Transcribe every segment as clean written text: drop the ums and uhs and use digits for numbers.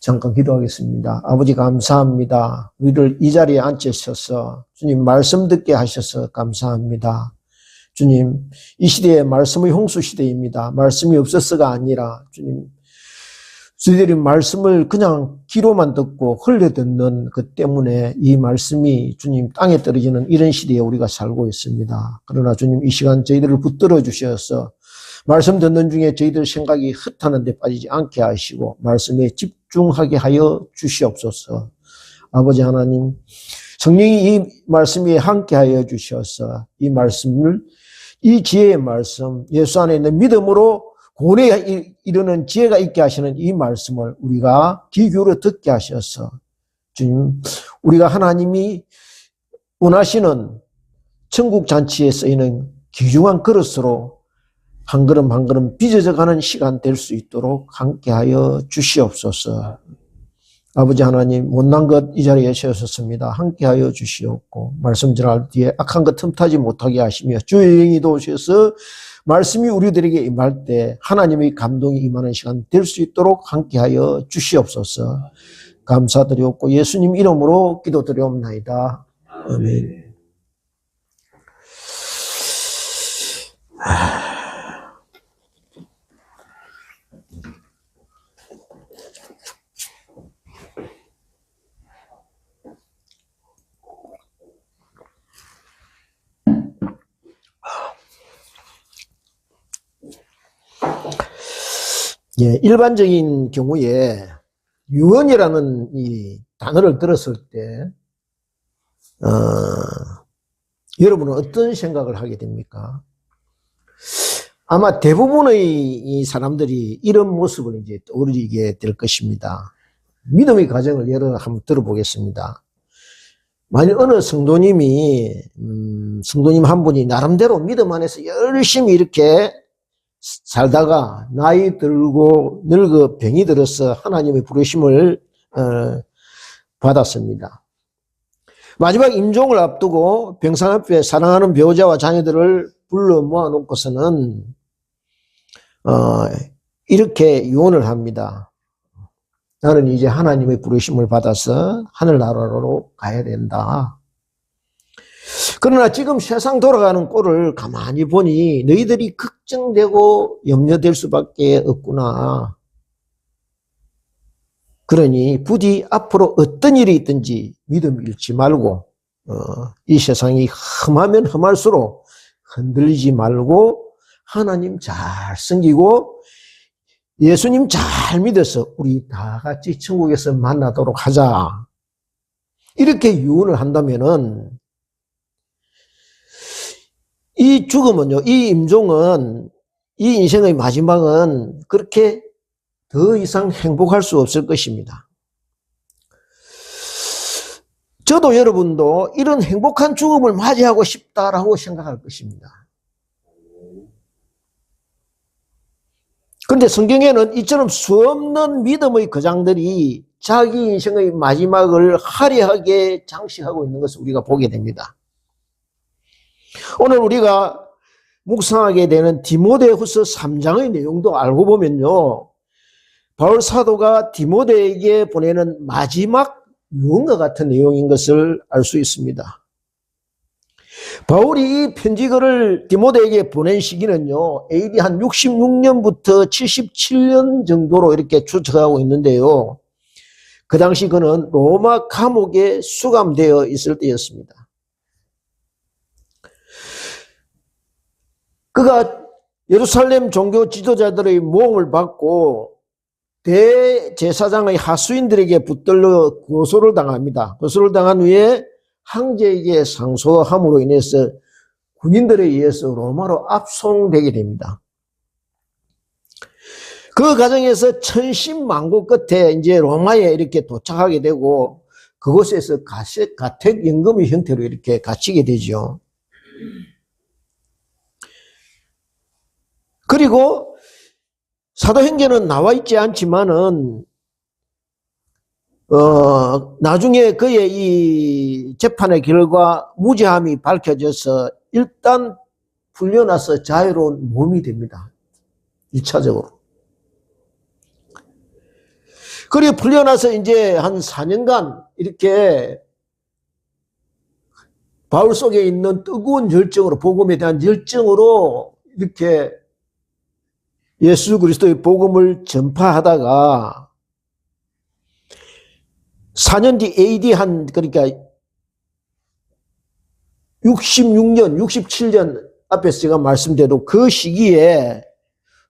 잠깐 기도하겠습니다. 아버지 감사합니다. 우리를 이 자리에 앉으셔서 주님 말씀 듣게 하셔서 감사합니다. 주님, 이 시대에 말씀의 홍수 시대입니다. 말씀이 없어서가 아니라 주님, 저희들이 말씀을 그냥 귀로만 듣고 흘려듣는 그 때문에 이 말씀이 주님 땅에 떨어지는 이런 시대에 우리가 살고 있습니다. 그러나 주님 이 시간 저희들을 붙들어 주셔서 말씀 듣는 중에 저희들 생각이 흩하는 데 빠지지 않게 하시고 말씀에 집중하게 하여 주시옵소서. 아버지 하나님, 성령이 이 말씀에 함께 하여 주셔서 이 말씀을, 이 지혜의 말씀, 예수 안에 있는 믿음으로 고뇌에 이르는 지혜가 있게 하시는 이 말씀을 우리가 귀 기울여 듣게 하셔서 주님, 우리가 하나님이 원하시는 천국 잔치에 쓰이는 귀중한 그릇으로 한 걸음 한 걸음 빚어져가는 시간 될 수 있도록 함께하여 주시옵소서. 아버지 하나님, 못난 것 이 자리에 세우셨습니다. 함께하여 주시옵고 말씀 전할 뒤에 악한 것 틈타지 못하게 하시며 주의 영이 도우셔서 말씀이 우리들에게 임할 때 하나님의 감동이 임하는 시간 될 수 있도록 함께하여 주시옵소서. 감사드리옵고 예수님 이름으로 기도드리옵나이다. 아멘. 예, 일반적인 경우에 유언이라는 이 단어를 들었을 때 여러분은 어떤 생각을 하게 됩니까? 아마 대부분의 이 사람들이 이런 모습을 이제 떠올리게 될 것입니다. 믿음의 과정을 예를 한번 들어보겠습니다. 만일 어느 성도님이 성도님 한 분이 나름대로 믿음 안에서 열심히 이렇게 살다가 나이 들고 늙어 병이 들어서 하나님의 부르심을 받았습니다. 마지막 임종을 앞두고 병상 앞에 사랑하는 배우자와 자녀들을 불러 모아놓고서는 이렇게 유언을 합니다. 나는 이제 하나님의 부르심을 받아서 하늘나라로 가야 된다. 그러나 지금 세상 돌아가는 꼴을 가만히 보니 너희들이 걱정되고 염려될 수밖에 없구나. 그러니 부디 앞으로 어떤 일이 있든지 믿음 잃지 말고 이 세상이 험하면 험할수록 흔들리지 말고 하나님 잘 섬기고 예수님 잘 믿어서 우리 다 같이 천국에서 만나도록 하자. 이렇게 유언을 한다면은 이 죽음은요, 이 임종은, 이 인생의 마지막은 그렇게 더 이상 행복할 수 없을 것입니다. 저도 여러분도 이런 행복한 죽음을 맞이하고 싶다라고 생각할 것입니다. 그런데 성경에는 이처럼 수없는 믿음의 거장들이 자기 인생의 마지막을 화려하게 장식하고 있는 것을 우리가 보게 됩니다. 오늘 우리가 묵상하게 되는 디모데후서 3장의 내용도 알고 보면요, 바울 사도가 디모데에게 보내는 마지막 유언과 같은 내용인 것을 알 수 있습니다. 바울이 이 편지글을 디모데에게 보낸 시기는요, AD 한 66년부터 77년 정도로 이렇게 추측하고 있는데요, 그 당시 그는 로마 감옥에 수감되어 있을 때였습니다. 그가 예루살렘 종교 지도자들의 모험을 받고 대제사장의 하수인들에게 붙들려 고소를 당합니다. 고소를 당한 후에 황제에게 상소함으로 인해서 군인들에 의해서 로마로 압송되게 됩니다. 그 과정에서 천신만고 끝에 이제 로마에 이렇게 도착하게 되고 그곳에서 가택연금의 형태로 이렇게 갇히게 되죠. 그리고 사도행전은 나와 있지 않지만은 나중에 그의 이 재판의 결과 무죄함이 밝혀져서 일단 풀려나서 자유로운 몸이 됩니다. 1차적으로. 그리고 풀려나서 이제 한 4년간 이렇게 바울 속에 있는 뜨거운 열정으로, 복음에 대한 열정으로 이렇게 예수 그리스도의 복음을 전파하다가 4년 뒤 AD 그러니까 66년, 67년 앞에서 제가 말씀드린 그 시기에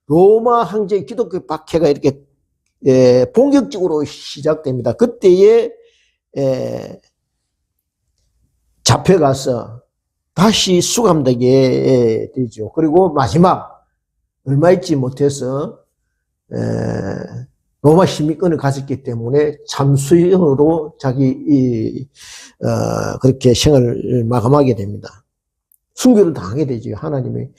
로마 황제의 기독교 박해가 이렇게 본격적으로 시작됩니다. 그때에 잡혀가서 다시 수감되게 되죠. 그리고 마지막 얼마 있지 못해서 로마 시민권을 가졌기 때문에 참수형으로 자기 그렇게 생을 마감하게 됩니다. 순교를 당하게 되죠. 하나님이.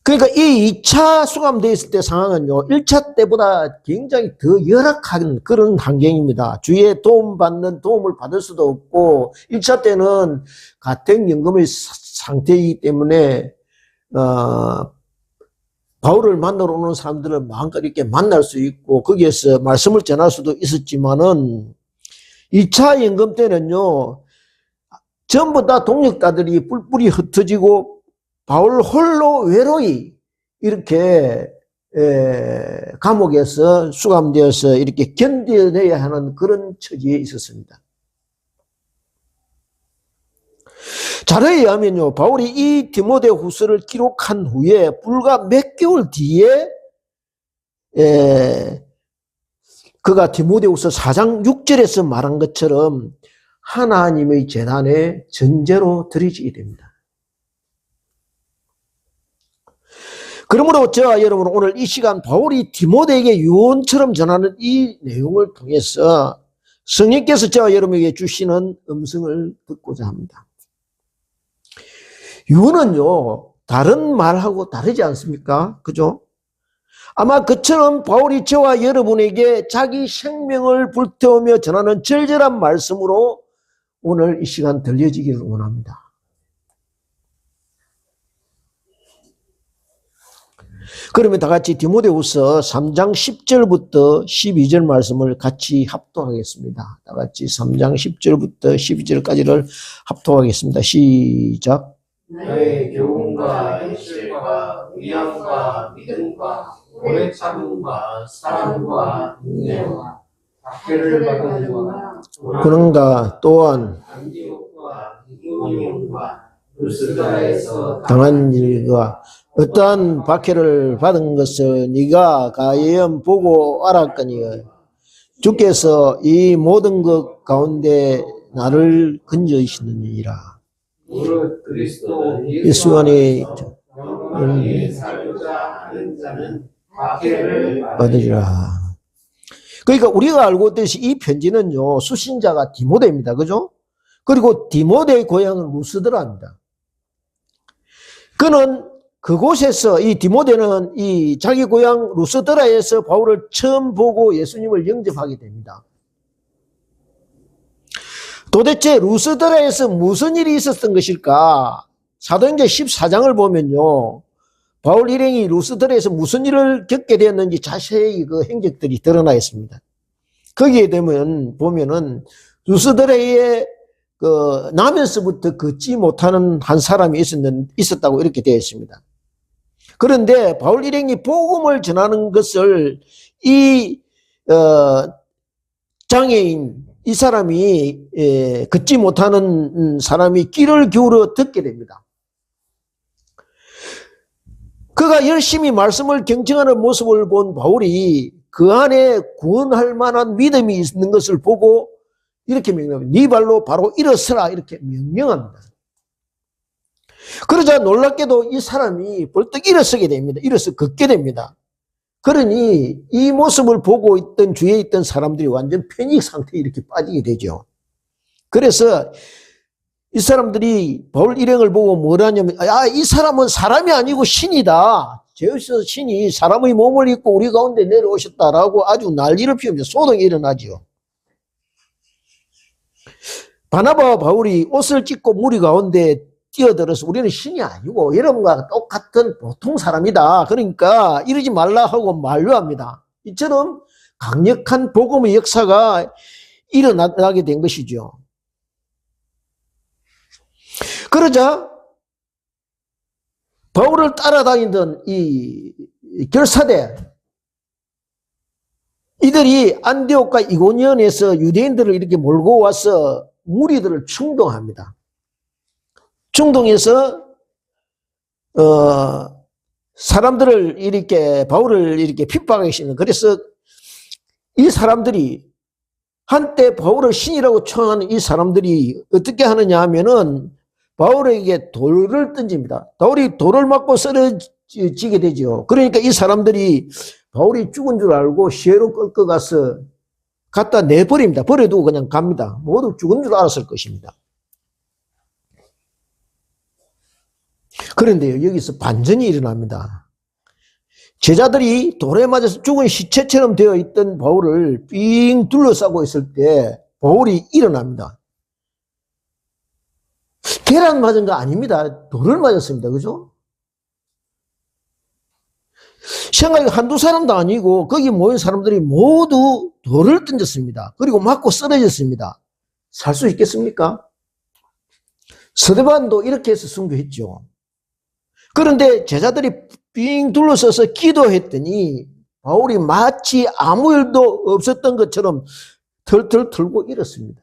그러니까 이 2차 수감되어 있을 때 상황은요, 1차 때보다 굉장히 더 열악한 그런 환경입니다. 주위에 도움을 받을 수도 없고, 1차 때는 가택연금의 상태이기 때문에, 바울을 만나러 오는 사람들을 마음껏 이렇게 만날 수 있고, 거기에서 말씀을 전할 수도 있었지만은, 2차 연금 때는요, 전부 다 동역자들이 뿔뿔이 흩어지고, 바울 홀로 외로이 이렇게 감옥에서 수감되어서 이렇게 견뎌내야 하는 그런 처지에 있었습니다. 자료에 의하면요, 바울이 이 디모데후서를 기록한 후에 불과 몇 개월 뒤에 그가 디모데후서 4장 6절에서 말한 것처럼 하나님의 제단에 전제로 드려지게 됩니다. 그러므로 저와 여러분 오늘 이 시간 바울이 디모데에게 유언처럼 전하는 이 내용을 통해서 성령께서 저와 여러분에게 주시는 음성을 듣고자 합니다. 유언은요, 다른 말하고 다르지 않습니까? 그죠? 아마 그처럼 바울이 저와 여러분에게 자기 생명을 불태우며 전하는 절절한 말씀으로 오늘 이 시간 들려지기를 원합니다. 그러면 다 같이 디모데후서 3장 10절부터 12절 말씀을 같이 합독하겠습니다. 다 같이 3장 10절부터 12절까지를 합독하겠습니다. 시작. 너의 교훈과 인실과 의향과 믿음과 오래 참음과 사랑과 인내와 박해를 받은 자와 그런가 또한 안디옥과 이고니온과 루스드라에서 당한 일과 어떠한 박해를 받은 것을 네가 가히 보고 알았거니 주께서 이 모든 것 가운데 나를 건져주시느니라. 무릇 그리스도 예수 안에 영원히 살고자 하는 자는 박해를 받으리라. 그러니까 우리가 알고 있듯이 이 편지는요, 수신자가 디모데입니다. 그죠? 그리고 디모데의 고향은 루스드라입니다. 그는 그곳에서 이 디모데는 이 자기 고향 루스드라에서 바울을 처음 보고 예수님을 영접하게 됩니다. 도대체 루스드라에서 무슨 일이 있었던 것일까? 사도행전 14장을 보면요, 바울 일행이 루스드라에서 무슨 일을 겪게 되었는지 자세히 그 행적들이 드러나 있습니다. 거기에 보면은 루스드라에 나면서부터 걷지 못하는 한 사람이 있었다고 이렇게 되어 있습니다. 그런데 바울 일행이 복음을 전하는 것을 이 장애인 이 사람이 걷지 못하는 사람이 귀를 기울여 듣게 됩니다. 그가 열심히 말씀을 경청하는 모습을 본 바울이 그 안에 구원할 만한 믿음이 있는 것을 보고 이렇게 명령합니다. 네 발로 바로 일어서라 이렇게 명령합니다. 그러자 놀랍게도 이 사람이 벌떡 일어서게 됩니다. 일어서 걷게 됩니다. 그러니 이 모습을 보고 있던 주위에 있던 사람들이 완전 패닉 상태에 이렇게 빠지게 되죠. 그래서 이 사람들이 바울 일행을 보고 뭐라냐면, 이 사람은 사람이 아니고 신이다. 제우스 신이 사람의 몸을 입고 우리 가운데 내려오셨다라고 아주 난리를 피우면서 소동이 일어나죠. 바나바와 바울이 옷을 찢고 무리 가운데 뛰어들어서 우리는 신이 아니고 여러분과 똑같은 보통 사람이다. 그러니까 이러지 말라 하고 만류합니다. 이처럼 강력한 복음의 역사가 일어나게 된 것이죠. 그러자 바울을 따라다니던 이 결사대, 이들이 안디옥과 이고니온에서 유대인들을 이렇게 몰고 와서 무리들을 충동합니다. 충동해서 사람들을 이렇게 바울을 이렇게 핍박하기 시작해요. 그래서 이 사람들이 한때 바울을 신이라고 청하는 이 사람들이 어떻게 하느냐 하면은 바울에게 돌을 던집니다. 바울이 돌을 맞고 쓰러지게 되죠. 그러니까 이 사람들이 바울이 죽은 줄 알고 시외로 끌고 가서 갖다 내버립니다. 버려두고 그냥 갑니다. 모두 죽은 줄 알았을 것입니다. 그런데요, 여기서 반전이 일어납니다. 제자들이 돌에 맞아서 죽은 시체처럼 되어 있던 바울을 삥 둘러싸고 있을 때 바울이 일어납니다. 계란 맞은 거 아닙니다. 돌을 맞았습니다. 그죠? 생각이 한두 사람도 아니고 거기 모인 사람들이 모두 돌을 던졌습니다. 그리고 맞고 쓰러졌습니다. 살 수 있겠습니까? 스데반도 이렇게 해서 순교했죠. 그런데 제자들이 삥 둘러서서 기도했더니 바울이 마치 아무 일도 없었던 것처럼 털털 털고 일었습니다.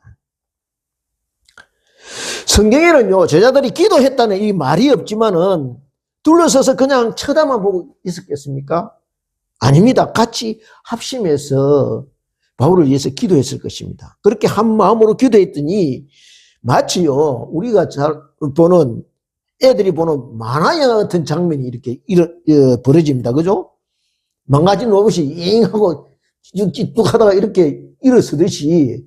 성경에는요, 제자들이 기도했다는 이 말이 없지만은 둘러서서 그냥 쳐다만 보고 있었겠습니까? 아닙니다. 같이 합심해서 바울을 위해서 기도했을 것입니다. 그렇게 한 마음으로 기도했더니 마치요, 우리가 잘 보는, 애들이 보는 만화 영화 같은 장면이 이렇게 벌어집니다. 그죠? 망가진 로봇이 잉 하고 쭉 하다가 이렇게 일어서듯이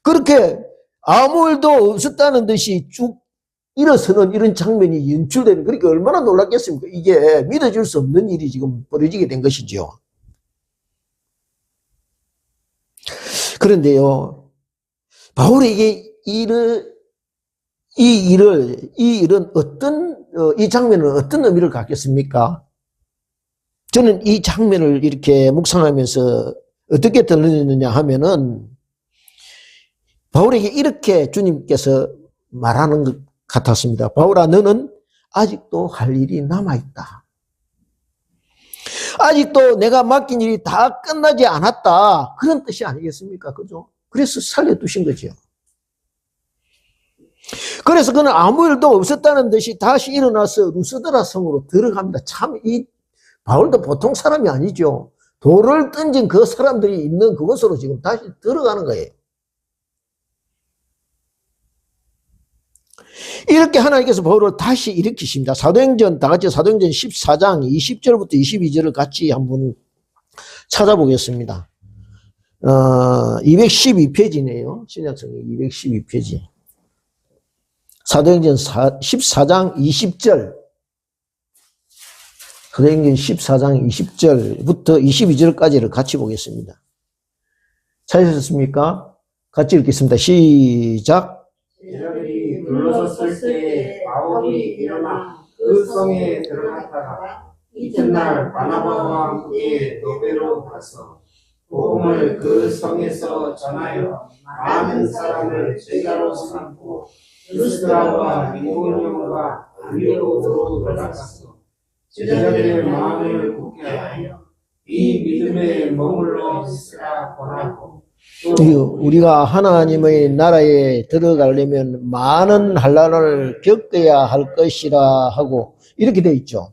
그렇게 아무 일도 없었다는 듯이 쭉 일어서는 이런 장면이 연출되는, 그러니까 얼마나 놀랐겠습니까? 이게 믿어질 수 없는 일이 지금 벌어지게 된 것이죠. 그런데요, 바울에게 이 일은 이 장면은 어떤 의미를 갖겠습니까? 저는 이 장면을 이렇게 묵상하면서 어떻게 들리느냐 하면은 바울에게 이렇게 주님께서 말하는 것 같았습니다. 바울아, 너는 아직도 할 일이 남아있다. 아직도 내가 맡긴 일이 다 끝나지 않았다. 그런 뜻이 아니겠습니까? 그죠? 그래서 살려두신 거죠. 그래서 그는 아무 일도 없었다는 듯이 다시 일어나서 루스드라 성으로 들어갑니다. 참, 이 바울도 보통 사람이 아니죠. 돌을 던진 그 사람들이 있는 그곳으로 지금 다시 들어가는 거예요. 이렇게 하나님께서 바울을 다시 일으키십니다. 사도행전, 다 같이 사도행전 14장 20절부터 22절을 같이 한번 찾아보겠습니다. 212페이지네요. 신약성경 212페이지. 사도행전 14장 20절. 사도행전 14장 20절부터 22절까지를 같이 보겠습니다. 찾으셨습니까? 같이 읽겠습니다. 시작. 제자들이 둘러섰을 때 바울이 일어나 그 성에 들어갔다가 이튿날 바나바와 함께 너베로 가서 복음을 그 성에서 전하여 많은 사람을 제자로 삼고 루스드라와 이고니온과 안디옥으로 들어갔어. 제자들의 마음을 굳게 하여 이 믿음에 머물러 있으라 권하고, 우리가 하나님의 나라에 들어가려면 많은 환난을 겪어야 할 것이라 하고 이렇게 되어 있죠.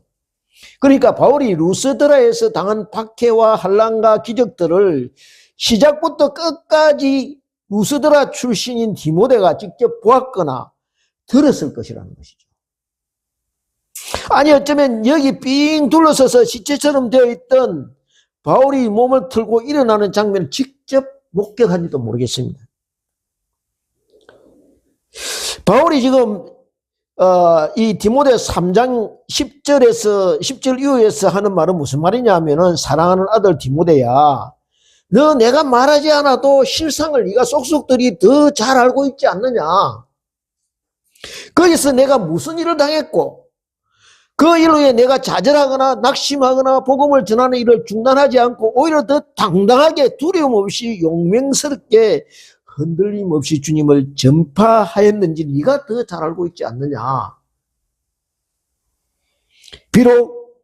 그러니까 바울이 루스드라에서 당한 박해와 환난과 기적들을 시작부터 끝까지 루스드라 출신인 디모데가 직접 보았거나 들었을 것이라는 것이죠. 아니, 어쩌면 여기 삥 둘러서서 시체처럼 되어 있던 바울이 몸을 틀고 일어나는 장면을 직접 목격한지도 모르겠습니다. 바울이 지금 이 디모데 3장 10절 이후에서 하는 말은 무슨 말이냐 하면은, 사랑하는 아들 디모데야, 너 내가 말하지 않아도 실상을 네가 속속들이 더 잘 알고 있지 않느냐. 거기서 내가 무슨 일을 당했고 그 일로 인해 내가 좌절하거나 낙심하거나 복음을 전하는 일을 중단하지 않고 오히려 더 당당하게 두려움 없이 용맹스럽게 흔들림 없이 주님을 전파하였는지 네가 더 잘 알고 있지 않느냐. 비록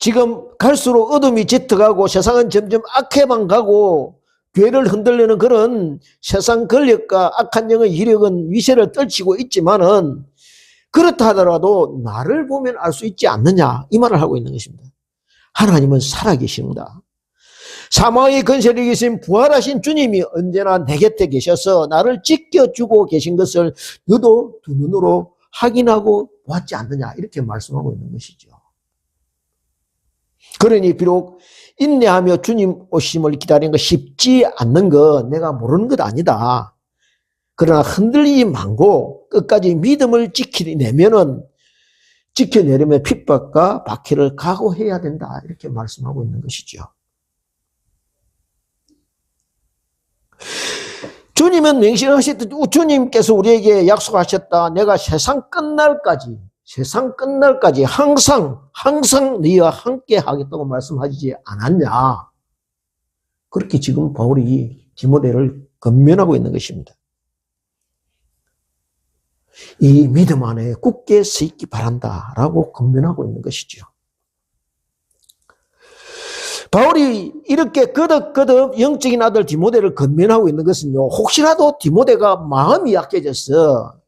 지금 갈수록 어둠이 짙어가고 세상은 점점 악해만 가고 교회를 흔들려는 그런 세상 권력과 악한 영의 이력은 위세를 떨치고 있지만은 그렇다 하더라도 나를 보면 알 수 있지 않느냐 이 말을 하고 있는 것입니다. 하나님은 살아계십니다. 사망의 권세를 이기신 부활하신 주님이 언제나 내 곁에 계셔서 나를 지켜주고 계신 것을 너도 두 눈으로 확인하고 보았지 않느냐 이렇게 말씀하고 있는 것이죠. 그러니 비록 인내하며 주님 오심을 기다리는 거 쉽지 않는 거 내가 모르는 것 아니다. 그러나 흔들리지 말고 끝까지 믿음을 지켜내려면 핍박과 박해를 각오해야 된다. 이렇게 말씀하고 있는 것이죠. 주님은 맹신하셨듯 주님께서 우리에게 약속하셨다. 내가 세상 끝날까지 항상 너희와 함께 하겠다고 말씀하시지 않았냐. 그렇게 지금 바울이 디모데를 권면하고 있는 것입니다. 이 믿음 안에 굳게 서 있기 바란다라고 권면하고 있는 것이죠. 바울이 이렇게 거듭 영적인 아들 디모데를 권면하고 있는 것은요, 혹시라도 디모데가 마음이 약해져서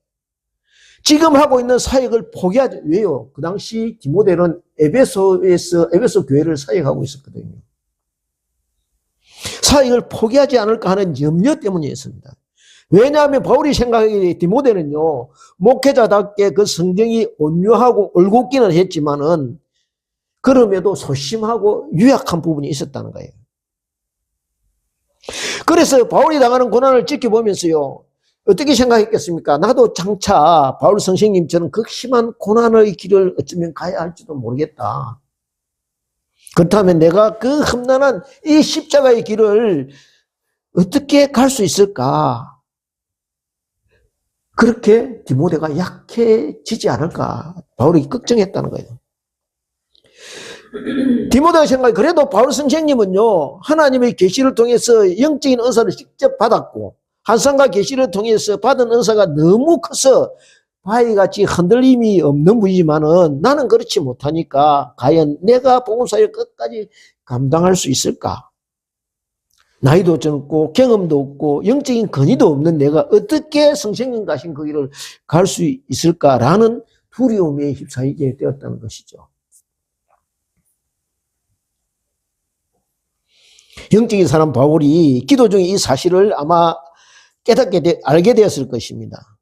지금 하고 있는 사역을 포기하지, 왜요? 그 당시 디모데는 에베소 교회를 사역하고 있었거든요. 사역을 포기하지 않을까 하는 염려 때문이었습니다. 왜냐하면 바울이 생각하기에 디모데는요, 목회자답게 그 성정이 온유하고 올곧기는 했지만은 그럼에도 소심하고 유약한 부분이 있었다는 거예요. 그래서 바울이 당하는 고난을 지켜보면서요, 어떻게 생각했겠습니까? 나도 장차 바울 선생님처럼 극심한 고난의 길을 어쩌면 가야 할지도 모르겠다. 그렇다면 내가 그 험난한 이 십자가의 길을 어떻게 갈 수 있을까? 그렇게 디모데가 약해지지 않을까? 바울이 걱정했다는 거예요. 디모데가 생각해, 그래도 바울 선생님은요, 하나님의 계시를 통해서 영적인 은사를 직접 받았고, 한상과 계시를 통해서 받은 은사가 너무 커서 바위같이 흔들림이 없는 분이지만은 나는 그렇지 못하니까 과연 내가 복음사를 끝까지 감당할 수 있을까? 나이도 젊고 경험도 없고 영적인 권위도 없는 내가 어떻게 성령님 가신 그 길을 갈 수 있을까라는 두려움에 휩싸이게 되었다는 것이죠. 영적인 사람 바울이 기도 중에 이 사실을 아마 알게 되었을 것입니다.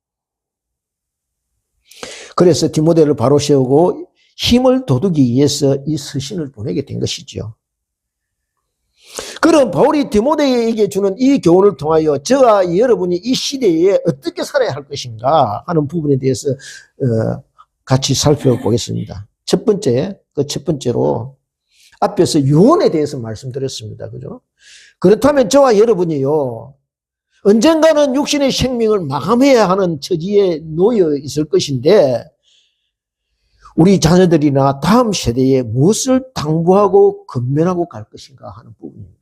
그래서 디모데를 바로 세우고 힘을 돋우기 위해서 이 서신을 보내게 된 것이죠. 그럼 바울이 디모데에게 주는 이 교훈을 통하여 저와 여러분이 이 시대에 어떻게 살아야 할 것인가 하는 부분에 대해서 같이 살펴보겠습니다. 첫 번째로 앞에서 유언에 대해서 말씀드렸습니다. 그죠? 그렇다면 저와 여러분이요, 언젠가는 육신의 생명을 마감해야 하는 처지에 놓여 있을 것인데 우리 자녀들이나 다음 세대에 무엇을 당부하고 권면하고 갈 것인가 하는 부분입니다.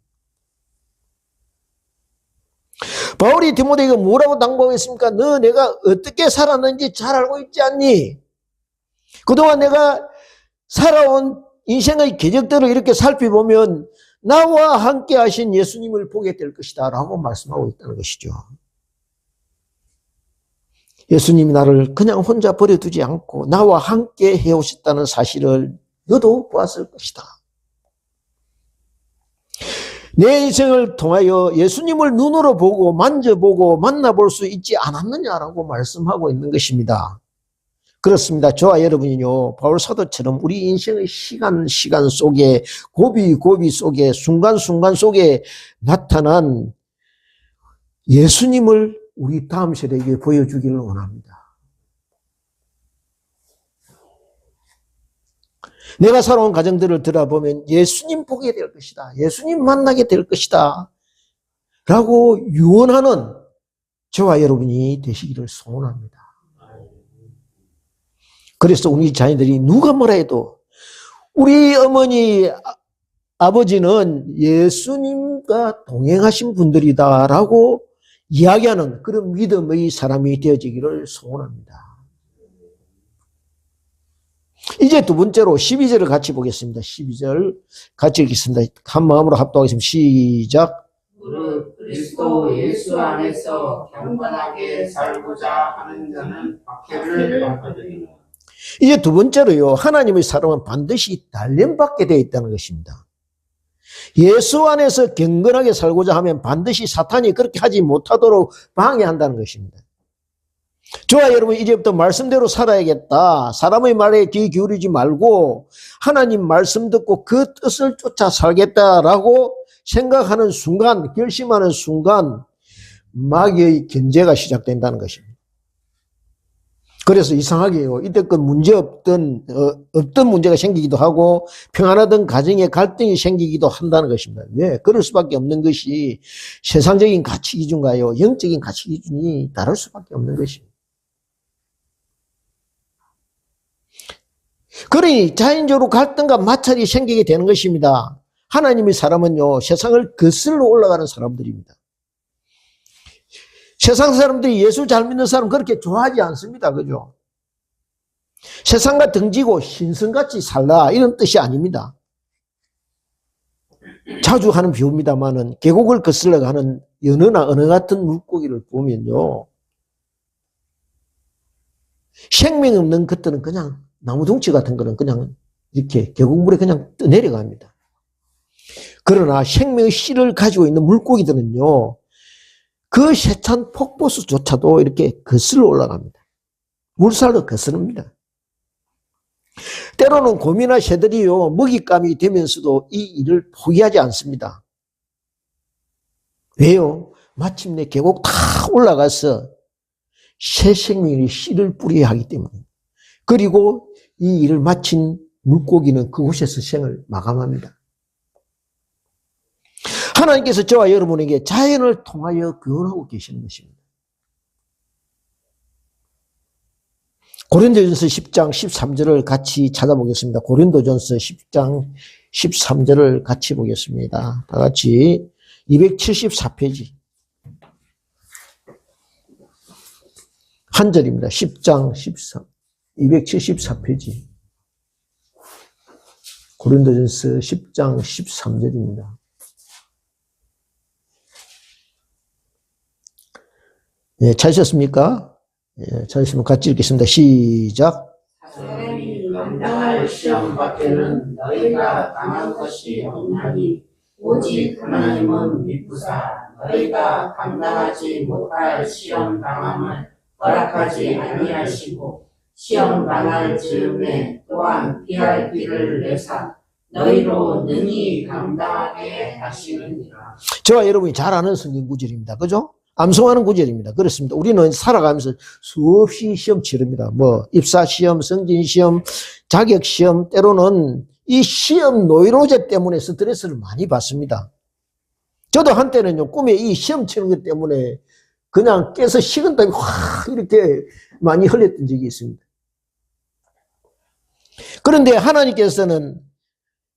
바울이 디모데에게 뭐라고 당부했습니까? 너 내가 어떻게 살았는지 잘 알고 있지 않니? 그동안 내가 살아온 인생의 궤적들을 이렇게 살펴보면 나와 함께 하신 예수님을 보게 될 것이다 라고 말씀하고 있다는 것이죠. 예수님이 나를 그냥 혼자 버려두지 않고 나와 함께 해오셨다는 사실을 너도 보았을 것이다. 내 인생을 통하여 예수님을 눈으로 보고 만져보고 만나볼 수 있지 않았느냐라고 말씀하고 있는 것입니다. 그렇습니다. 저와 여러분이요, 바울 사도처럼 우리 인생의 시간 속에 고비 속에 순간순간 속에 나타난 예수님을 우리 다음 세대에게 보여주기를 원합니다. 내가 살아온 가정들을 들어보면 예수님 보게 될 것이다. 예수님 만나게 될 것이다. 라고 유언하는 저와 여러분이 되시기를 소원합니다. 그래서 우리 자녀들이 누가 뭐라 해도 우리 어머니, 아버지는 예수님과 동행하신 분들이다라고 이야기하는 그런 믿음의 사람이 되어지기를 소원합니다. 이제 두 번째로 12절을 같이 보겠습니다. 12절 같이 읽겠습니다. 한 마음으로 합독하겠습니다. 시작. 무릇 그리스도 예수 안에서 경건하게 살고자 하는 자는 박해를 받거니와. 이제 두 번째로요. 하나님의 사람은 반드시 단련받게 되어 있다는 것입니다. 예수 안에서 경건하게 살고자 하면 반드시 사탄이 그렇게 하지 못하도록 방해한다는 것입니다. 저와 여러분 이제부터 말씀대로 살아야겠다. 사람의 말에 귀 기울이지 말고 하나님 말씀 듣고 그 뜻을 쫓아 살겠다라고 생각하는 순간, 결심하는 순간 마귀의 견제가 시작된다는 것입니다. 그래서 이상하게요. 이때껏 문제 없던 문제가 생기기도 하고 평안하던 가정에 갈등이 생기기도 한다는 것입니다. 왜? 그럴 수밖에 없는 것이 세상적인 가치 기준과요, 영적인 가치 기준이 다를 수밖에 없는 것입니다. 그러니 자연적으로 갈등과 마찰이 생기게 되는 것입니다. 하나님의 사람은요, 세상을 거슬러 올라가는 사람들입니다. 세상 사람들이 예수 잘 믿는 사람 그렇게 좋아하지 않습니다. 그죠? 세상과 등지고 신성같이 살라 이런 뜻이 아닙니다. 자주 하는 비유입니다만은 계곡을 거슬러 가는 연어나 언어 같은 물고기를 보면요, 생명 없는 것들은 그냥 나무둥치 같은 거는 그냥 이렇게 계곡물에 그냥 떠내려갑니다. 그러나 생명의 씨를 가지고 있는 물고기들은요, 그 세찬 폭포수조차도 이렇게 거슬러 올라갑니다. 물살로 거스릅니다. 때로는 곰이나 새들이요, 먹잇감이 되면서도 이 일을 포기하지 않습니다. 왜요? 마침내 계곡 다 올라가서 새 생명의 씨를 뿌려야 하기 때문에. 그리고 이 일을 마친 물고기는 그곳에서 생을 마감합니다. 하나님께서 저와 여러분에게 자연을 통하여 교훈하고 계시는 것입니다. 고린도전서 10장 13절을 같이 찾아보겠습니다. 고린도전서 10장 13절을 같이 보겠습니다. 다 같이 274페이지. 한 절입니다. 10장 13, 274페이지. 고린도전서 10장 13절입니다. 예, 찾으셨습니까? 예, 찾으시면 같이 읽겠습니다. 시작. 사람이 감당할 시험 밖에는 너희가 당한 것이 없나니 오직 하나님은 미쁘사 너희가 감당하지 못할 시험 당함을 허락하지 아니하시고 시험 당할 즈음에 또한 피할 길을 내사 너희로 능히 감당하게 하시느니라. 저와 여러분이 잘 아는 성경 구절입니다. 그죠? 암송하는 구절입니다. 그렇습니다. 우리는 살아가면서 수없이 시험 치릅니다. 입사시험, 성진시험, 자격시험, 때로는 이 시험 노이로제 때문에 스트레스를 많이 받습니다. 저도 한때는요, 꿈에 이 시험 치는 것 때문에 그냥 깨서 식은땀이 확 이렇게 많이 흘렸던 적이 있습니다. 그런데 하나님께서는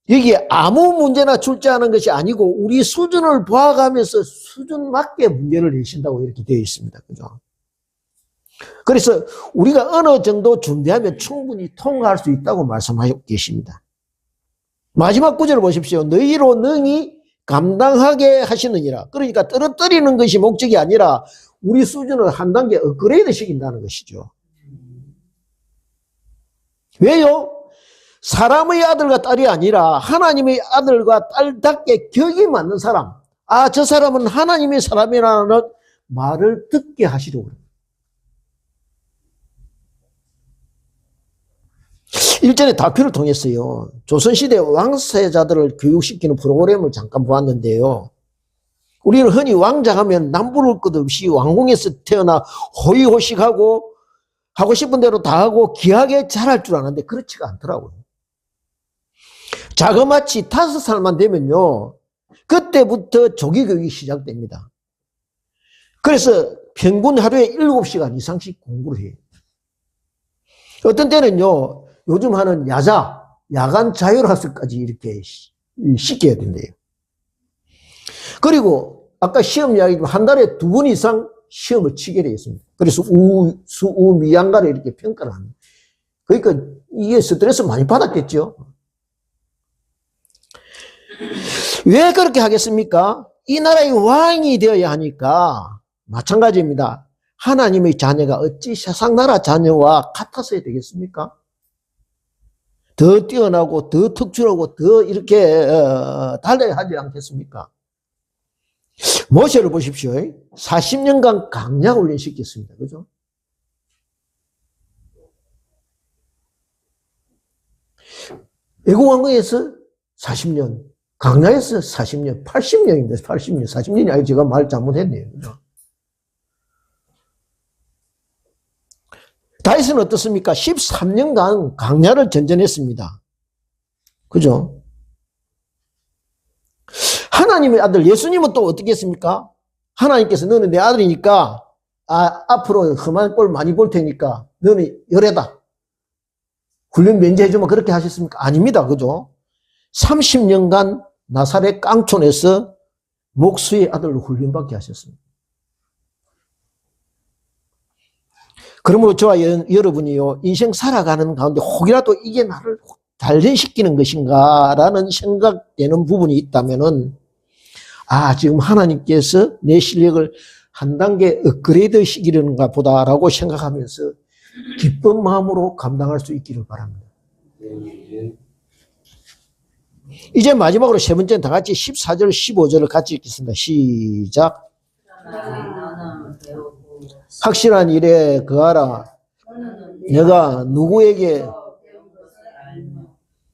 여기에 아무 문제나 출제하는 것이 아니고 우리 수준을 봐가면서 수준 맞게 문제를 내신다고 이렇게 되어 있습니다. 그죠? 그래서 우리가 어느 정도 준비하면 충분히 통과할 수 있다고 말씀하고 계십니다. 마지막 구절을 보십시오. 너희로 능히 감당하게 하시느니라. 그러니까 떨어뜨리는 것이 목적이 아니라 우리 수준을 한 단계 업그레이드 시킨다는 것이죠. 왜요? 사람의 아들과 딸이 아니라 하나님의 아들과 딸답게 격이 맞는 사람. 저 사람은 하나님의 사람이라는 말을 듣게 하시려고 합니다. 일전에 다큐를 통해서요, 조선시대 왕세자들을 교육시키는 프로그램을 잠깐 보았는데요, 우리는 흔히 왕자하면 남부를 것 없이 왕궁에서 태어나 호의호식하고 하고 싶은 대로 다 하고 귀하게 잘할 줄 아는데 그렇지가 않더라고요. 자그마치 5살만 되면요, 그때부터 조기교육이 시작됩니다. 그래서 평균 하루에 7시간 이상씩 공부를 해요. 어떤 때는요, 요즘 하는 야간 자율학습까지 이렇게 시켜야 된대요. 그리고 아까 시험 이야기지만 한 달에 2번 이상 시험을 치게 되어 있습니다. 그래서 미양가를 이렇게 평가를 합니다. 그러니까 이게 스트레스 많이 받았겠죠. 왜 그렇게 하겠습니까? 이 나라의 왕이 되어야 하니까 마찬가지입니다. 하나님의 자녀가 어찌 세상 나라 자녀와 같았어야 되겠습니까? 더 뛰어나고 더 특출하고 더 이렇게 달려야 하지 않겠습니까? 모세를 보십시오. 40년간 강약 훈련 시켰습니다. 그죠? 애국왕궁에서 40년, 강약에서 40년, 80년인데 80년, 40년이 아니고 제가 말 잘못했네요. 그죠? 다윗은 어떻습니까? 13년간 강야를 전전했습니다. 그죠? 하나님의 아들 예수님은 또 어떻게 했습니까? 하나님께서 너는 내 아들이니까 앞으로 험한 꼴 많이 볼 테니까 너는 열애다. 훈련 면제해주면 그렇게 하셨습니까? 아닙니다. 그죠? 30년간 나사렛 깡촌에서 목수의 아들로 훈련받게 하셨습니다. 그러므로 저와 여러분이요, 인생 살아가는 가운데 혹이라도 이게 나를 단련시키는 것인가라는 생각되는 부분이 있다면은, 지금 하나님께서 내 실력을 한 단계 업그레이드 시키려는가 보다라고 생각하면서 기쁜 마음으로 감당할 수 있기를 바랍니다. 이제 마지막으로 세 번째는 다 같이 14절, 15절을 같이 읽겠습니다. 시작. 확실한 일에 거하라. 내가 누구에게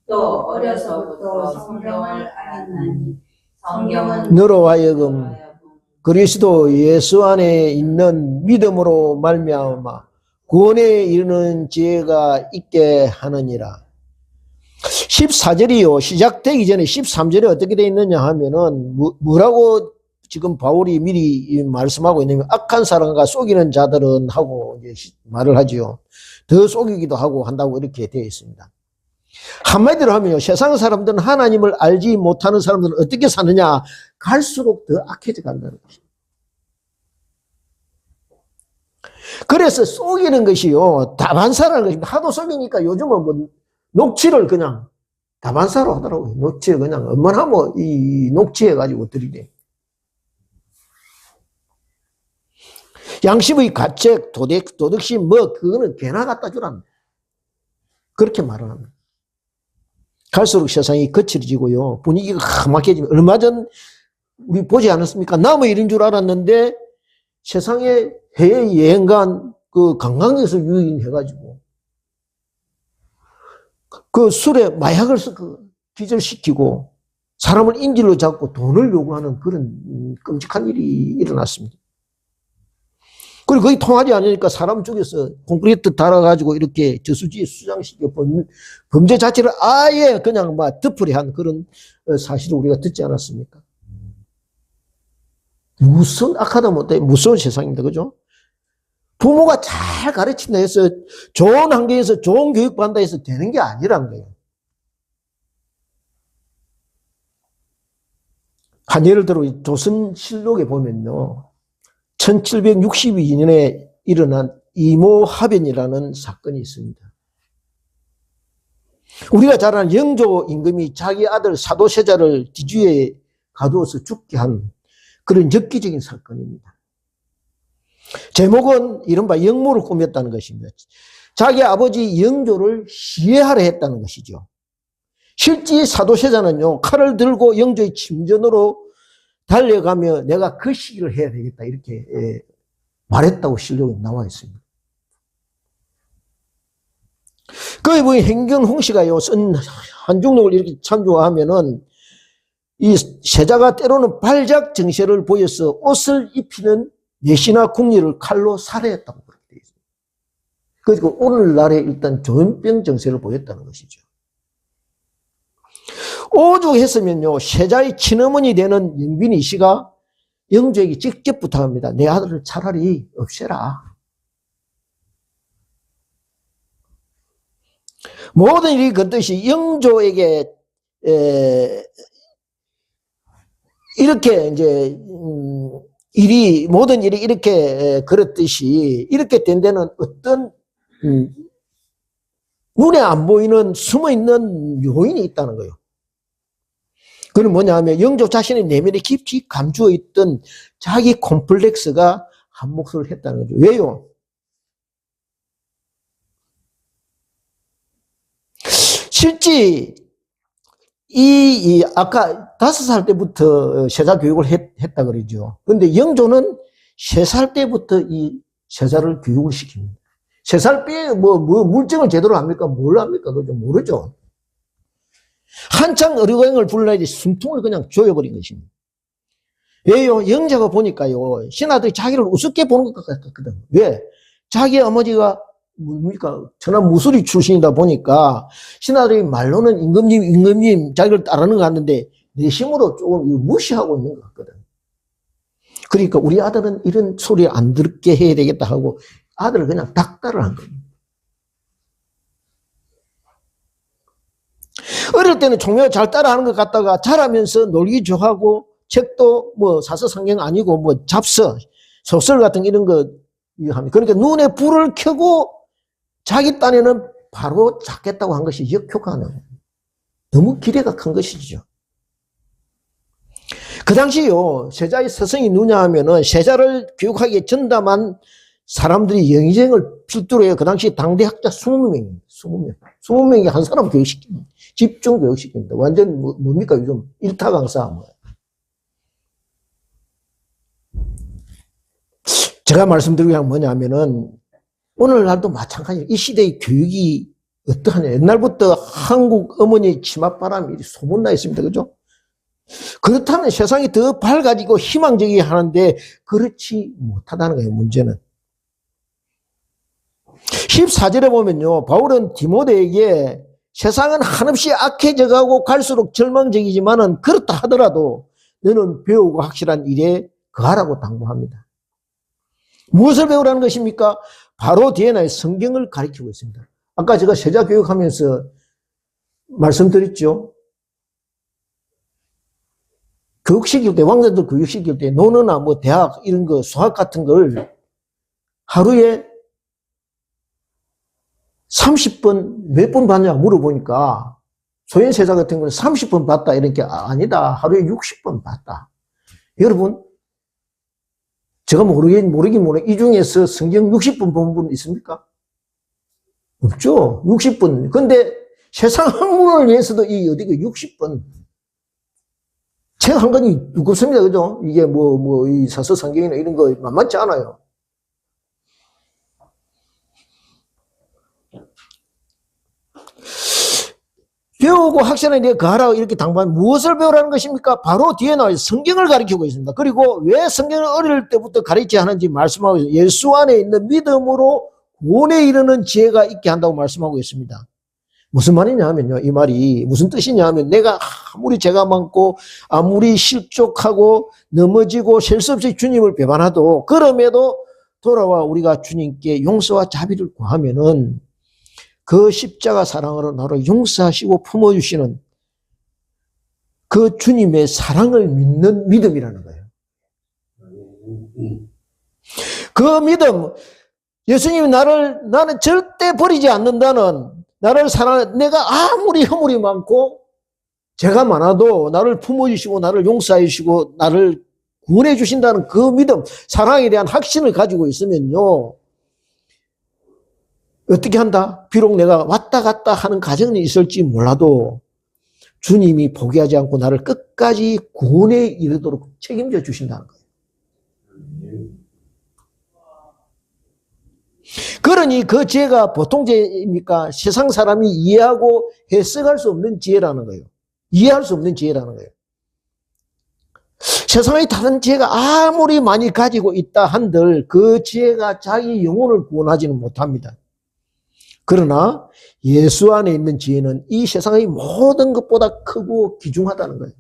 또 어려서부터 성경을 알았나니 성경은 너로 하여금 그리스도 예수 안에 있는 믿음으로 말미암아 구원에 이르는 지혜가 있게 하느니라. 14절이요. 시작되기 전에 13절에 어떻게 되어 있느냐 하면은 뭐라고 지금 바울이 미리 말씀하고 있냐면 악한 사람과 속이는 자들은 하고 이제 말을 하지요. 더 속이기도 하고 한다고 이렇게 되어 있습니다. 한마디로 하면요. 세상 사람들은 하나님을 알지 못하는 사람들은 어떻게 사느냐? 갈수록 더 악해져 간다는 것입니다. 그래서 속이는 것이요. 다반사라는 것입니다. 하도 속이니까 요즘은 뭐 녹취를 그냥 다반사로 하더라고요. 녹취를 그냥 웬만하면 이 녹취해가지고 들이대. 양심의 가책, 도덕심, 그거는 개나 갖다 주랍니다. 그렇게 말을 합니다. 갈수록 세상이 거칠어지고요. 분위기가 험악해지면, 얼마 전 우리 보지 않았습니까? 남의 일인 줄 알았는데 세상에 해외 여행 간 그 관광에서 유인해가지고 그 술에 마약을 기절시키고 사람을 인질로 잡고 돈을 요구하는 그런 끔찍한 일이 일어났습니다. 그리고 거의 통하지 않으니까 사람 쪽에서 콘크리트 달아가지고 이렇게 저수지에 수장시켜 범죄 자체를 아예 그냥 막 덮으려 그런 사실을 우리가 듣지 않았습니까? 무슨 악하다 못해 무서운 세상입니다. 그죠? 부모가 잘 가르친다 해서 좋은 환경에서 좋은 교육 받는다 해서 되는 게 아니란 거예요. 한 예를 들어 조선실록에 보면요. 1762년에 일어난 이모합연이라는 사건이 있습니다. 우리가 잘 아는 영조 임금이 자기 아들 사도세자를 뒤주에 가두어서 죽게 한 그런 엽기적인 사건입니다. 제목은 이른바 영모를 꾸몄다는 것입니다. 자기 아버지 영조를 시해하려 했다는 것이죠. 실제 사도세자는요, 칼을 들고 영조의 침전으로 달려가며 내가 그 시기를 해야 되겠다 이렇게 말했다고 실록에 나와 있습니다. 거기 보니 행경홍씨가요 쓴 한중록을 이렇게 참조하면은 이 세자가 때로는 발작 정세를 보여서 옷을 입히는 내시나 궁리를 칼로 살해했다고 그렇게 되어 있습니다. 그리고 오늘날에 일단 조현병 정세를 보였다는 것이죠. 오죽했으면요, 세자의 친어머니 되는 영빈이 씨가 영조에게 직접 부탁합니다. 내 아들을 차라리 없애라. 모든 일이 걷듯이 영조에게 이렇게 이제 모든 일이 이렇게 그렇듯이 이렇게 된 데는 어떤 눈에 안 보이는 숨어있는 요인이 있다는 거예요. 그건 뭐냐 하면 영조 자신의 내면에 깊이 감추어 있던 자기 콤플렉스가 한 몫을 했다는 거죠. 왜요? 실제 아까 5살 때부터 세자 교육을 했다 그러죠. 그런데 영조는 3살 때부터 이 세자를 교육을 시킵니다. 3살 때 물정을 제대로 합니까? 뭘 합니까? 그죠? 모르죠. 한창 어리광을 불러야지 숨통을 그냥 조여버린 것입니다. 왜요? 영자가 보니까요, 신하들이 자기를 우습게 보는 것 같거든. 왜? 자기 아버지가 뭡니까? 천하 무술이 출신이다 보니까 신하들이 말로는 임금님 자기를 따르는 것 같는데 내심으로 조금 무시하고 있는 것 같거든. 그러니까 우리 아들은 이런 소리 안 듣게 해야 되겠다 하고 아들을 그냥 닥달을 한 겁니다. 어릴 때는 총명을 잘 따라하는 것 같다가 자라면서 놀기 좋아하고 책도 뭐 사서성경 아니고 뭐 잡서, 소설 같은 이런 거 합니다. 그러니까 눈에 불을 켜고 자기 딴에는 바로 잡겠다고 한 것이 역효과는 너무 기대가 큰 것이죠. 그 당시요, 세자의 서성이 누냐 하면은 세자를 교육하기에 전담한 사람들이 영의정을 필두로 해요. 그 당시 당대 학자 20명입니다. 20명이 한 사람 교육시킵니다. 집중 교육시킵니다. 완전 뭡니까 요즘 일타 강사 뭐. 제가 말씀드리는 게 뭐냐면은 오늘날도 마찬가지예요. 이 시대의 교육이 어떠하냐. 옛날부터 한국 어머니 치맛바람이 소문나 있습니다. 그죠? 그렇다면 세상이 더 밝아지고 희망적이게 하는데 그렇지 못하다는 거예요. 문제는. 14절에 보면요. 바울은 디모데에게 세상은 한없이 악해져가고 갈수록 절망적이지만은 그렇다 하더라도 너는 배우고 확실한 일에 거하라고 당부합니다. 무엇을 배우라는 것입니까? 바로 뒤에 나의 성경을 가르치고 있습니다. 아까 제가 세자 교육하면서 말씀드렸죠. 교육시킬 때, 왕자들 교육시킬 때, 논어나 뭐 대학 이런 거, 수학 같은 걸 하루에 30번 몇 번 봤냐 물어보니까 소현세자 같은 경우는 30번 봤다 이런 게 아니다. 하루에 60번 봤다. 여러분, 제가 모르긴 이 중에서 성경 60번 본 분 있습니까? 없죠. 60번. 근데 세상 학문을 위해서도 이 어디가 60번. 책 한 권이 두껍습니다. 그죠? 이게 이 사서 성경이나 이런 거 만만치 않아요. 배우고 확실한 일에 거하라고 이렇게 당부하면 무엇을 배우라는 것입니까? 바로 뒤에 나와 성경을 가르치고 있습니다. 그리고 왜 성경을 어릴 때부터 가르쳐야 하는지 말씀하고 있습니다. 예수 안에 있는 믿음으로 구원에 이르는 지혜가 있게 한다고 말씀하고 있습니다. 무슨 말이냐 하면요. 이 말이 무슨 뜻이냐 하면 내가 아무리 죄가 많고 아무리 실족하고 넘어지고 셀 수 없이 주님을 배반하도 그럼에도 돌아와 우리가 주님께 용서와 자비를 구하면은 그 십자가 사랑으로 나를 용서하시고 품어주시는 그 주님의 사랑을 믿는 믿음이라는 거예요. 그 믿음, 예수님이 나는 절대 버리지 않는다는 나를 내가 아무리 허물이 많고 죄가 많아도 나를 품어주시고 나를 용서해 주시고 나를 구원해 주신다는 그 믿음, 사랑에 대한 확신을 가지고 있으면요. 어떻게 한다? 비록 내가 왔다 갔다 하는 과정은 있을지 몰라도 주님이 포기하지 않고 나를 끝까지 구원에 이르도록 책임져 주신다는 거예요. 그러니 그 지혜가 보통 지혜입니까? 세상 사람이 이해하고 해석할 수 없는 지혜라는 거예요. 이해할 수 없는 지혜라는 거예요. 세상의 다른 지혜가 아무리 많이 가지고 있다 한들 그 지혜가 자기 영혼을 구원하지는 못합니다. 그러나 예수 안에 있는 지혜는 이 세상의 모든 것보다 크고 귀중하다는 거예요.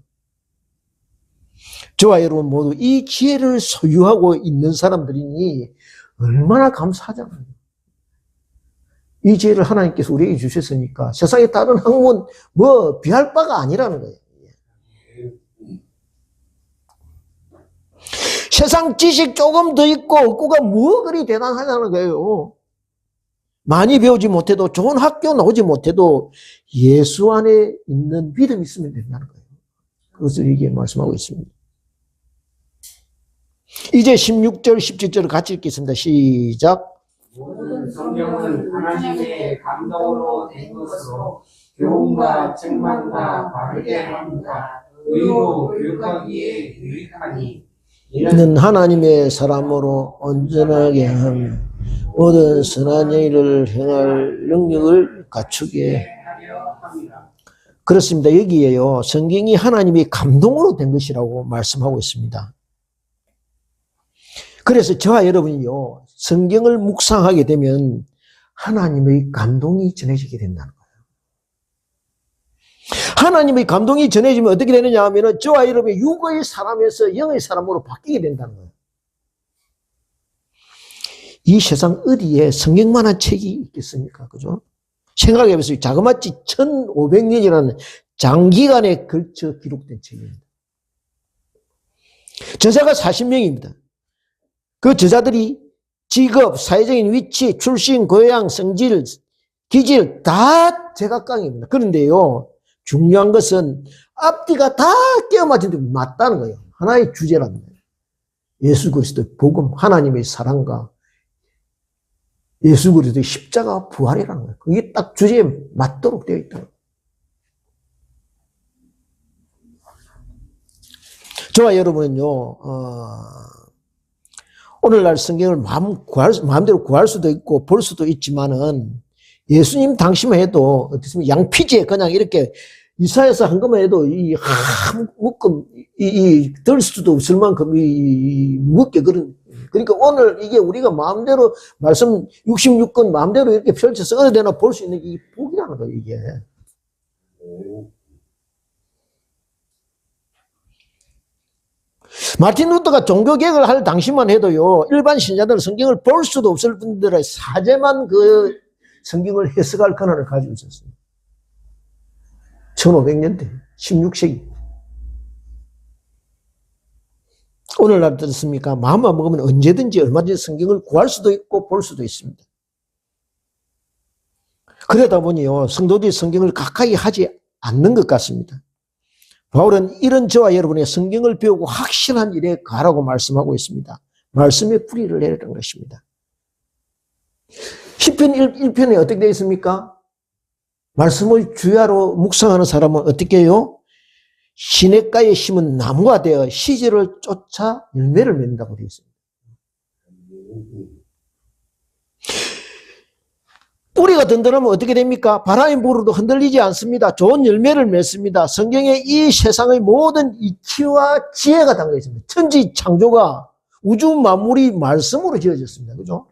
저와 여러분 모두 이 지혜를 소유하고 있는 사람들이니 얼마나 감사하잖아요. 이 지혜를 하나님께서 우리에게 주셨으니까 세상의 다른 학문 뭐 비할 바가 아니라는 거예요. 세상 지식 조금 더 있고 없고가 뭐 그리 대단하다는 거예요. 많이 배우지 못해도 좋은 학교 나오지 못해도 예수 안에 있는 믿음이 있으면 된다는 거예요. 그것을 이게 말씀하고 있습니다. 이제 16절, 17절을 같이 읽겠습니다. 시작. 모든 성경은 하나님의 감동으로 된 것으로 교훈과 책망과 바르게 합니다. 의로 교육하기에 유익하니 이는 하나님의 사람으로 온전하게 하며 모든 선한 일을 행할 능력을 갖추게 하려 합니다. 그렇습니다. 여기에요. 성경이 하나님의 감동으로 된 것이라고 말씀하고 있습니다. 그래서 저와 여러분이요, 성경을 묵상하게 되면 하나님의 감동이 전해지게 된다는 거예요. 하나님의 감동이 전해지면 어떻게 되느냐 하면 저와 여러분의 육의 사람에서 영의 사람으로 바뀌게 된다는 거예요. 이 세상 어디에 성경만한 책이 있겠습니까? 그죠? 생각해 보세요. 자그마치 1500년이라는 장기간에 걸쳐 기록된 책입니다. 저자가 40명입니다. 그 저자들이 직업, 사회적인 위치, 출신, 고향, 성질, 기질 다 제각각입니다. 그런데요, 중요한 것은 앞뒤가 다 끼어맞은데 맞다는 거예요. 하나의 주제라는 거예요. 예수 그리스도의 복음, 하나님의 사랑과 예수 그리스도의 십자가 부활이라는 거예요. 그게 딱 주제에 맞도록 되어 있다는 거예요. 저와 여러분은요, 오늘날 성경을 마음대로 구할 수도 있고 볼 수도 있지만은 예수님 당시만 해도 어떻습니까? 양피지에 그냥 이렇게 이사야서 한 것만 해도 한 묶음 들 수도 없을 만큼 무겁게 그러니까 오늘 이게 우리가 마음대로 말씀 66권 마음대로 이렇게 펼쳐서 어느 데나 볼 수 있는 이 복이라는 거예요, 이게. 마틴 루터가 종교개혁을 할 당시만 해도요, 일반 신자들은 성경을 볼 수도 없을 분들의 사제만 그 성경을 해석할 권한을 가지고 있었어요. 1500년대, 16세기. 오늘날 들었습니까? 마음만 먹으면 언제든지 얼마든지 성경을 구할 수도 있고 볼 수도 있습니다. 그러다 보니요, 성도들이 성경을 가까이 하지 않는 것 같습니다. 바울은 이런 저와 여러분의 성경을 배우고 확실한 일에 가라고 말씀하고 있습니다. 말씀의 뿌리를 내리는 것입니다. 시편 1편에 어떻게 되어 있습니까? 말씀을 주야로 묵상하는 사람은 어떻게 해요? 시냇가에 심은 나무가 되어 시절을 쫓아 열매를 맺는다고 되어 있습니다. 뿌리가 든든하면 어떻게 됩니까? 바람이 불어도 흔들리지 않습니다. 좋은 열매를 맺습니다. 성경에 이 세상의 모든 이치와 지혜가 담겨 있습니다. 천지 창조가 우주 만물이 말씀으로 지어졌습니다. 그죠?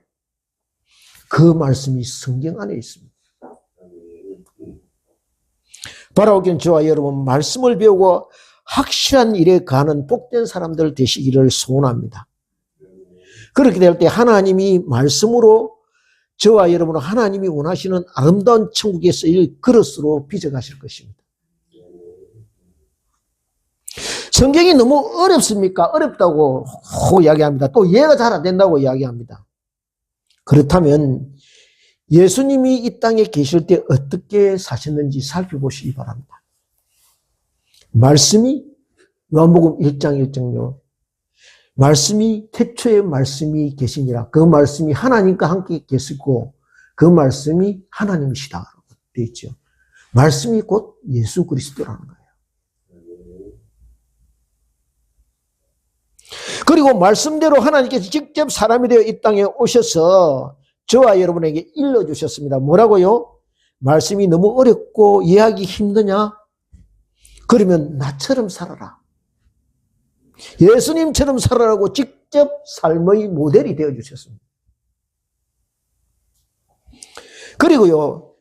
그 말씀이 성경 안에 있습니다. 바라오기는 저와 여러분 말씀을 배우고 확실한 일에 가는 복된 사람들 되시기를 소원합니다. 그렇게 될 때 하나님이 말씀으로 저와 여러분은 하나님이 원하시는 아름다운 천국에 쓰일 그릇으로 빚어가실 것입니다. 성경이 너무 어렵습니까? 어렵다고 이야기합니다. 또 이해가 잘 안 된다고 이야기합니다. 그렇다면 예수님이 이 땅에 계실 때 어떻게 사셨는지 살펴보시기 바랍니다. 말씀이 요한복음 1장 1절요. 말씀이 태초에 말씀이 계시니라. 그 말씀이 하나님과 함께 계시고 그 말씀이 하나님이시다라고 되어 있죠. 말씀이 곧 예수 그리스도라는 거예요. 그리고 말씀대로 하나님께서 직접 사람이 되어 이 땅에 오셔서 저와 여러분에게 일러주셨습니다. 뭐라고요? 말씀이 너무 어렵고 이해하기 힘드냐? 그러면 나처럼 살아라. 예수님처럼 살아라고 직접 삶의 모델이 되어주셨습니다. 그리고요,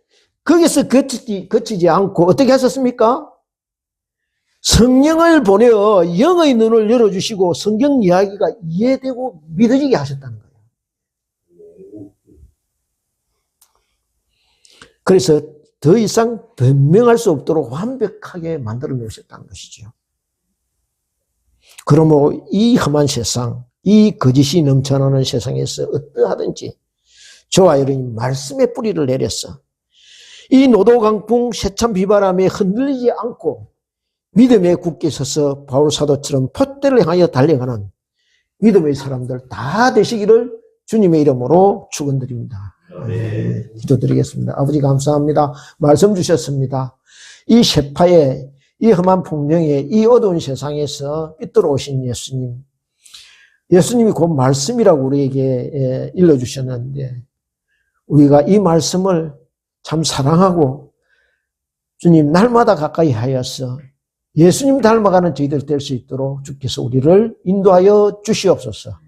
거기서 그치지 않고 어떻게 하셨습니까? 성령을 보내어 영의 눈을 열어주시고 성경 이야기가 이해되고 믿어지게 하셨다는 거예요. 그래서 더 이상 변명할 수 없도록 완벽하게 만들어 놓으셨다는 것이죠. 그러므로 이 험한 세상, 이 거짓이 넘쳐나는 세상에서 어떠하든지 저와 여러분이 말씀의 뿌리를 내려서 이 노도강풍 세찬 비바람에 흔들리지 않고 믿음에 굳게 서서 바울 사도처럼 푯대를 향하여 달려가는 믿음의 사람들 다 되시기를 주님의 이름으로 축원드립니다. 네, 기도드리겠습니다. 아버지 감사합니다. 말씀 주셨습니다. 이 세파에 이 험한 풍경에 이 어두운 세상에서 삐뚤어 오신 예수님. 예수님이 곧 말씀이라고 우리에게 일러주셨는데 우리가 이 말씀을 참 사랑하고 주님 날마다 가까이 하여서 예수님 닮아가는 저희들 될 수 있도록 주께서 우리를 인도하여 주시옵소서.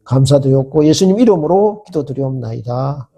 감사드렸고 예수님 이름으로 기도드리옵나이다.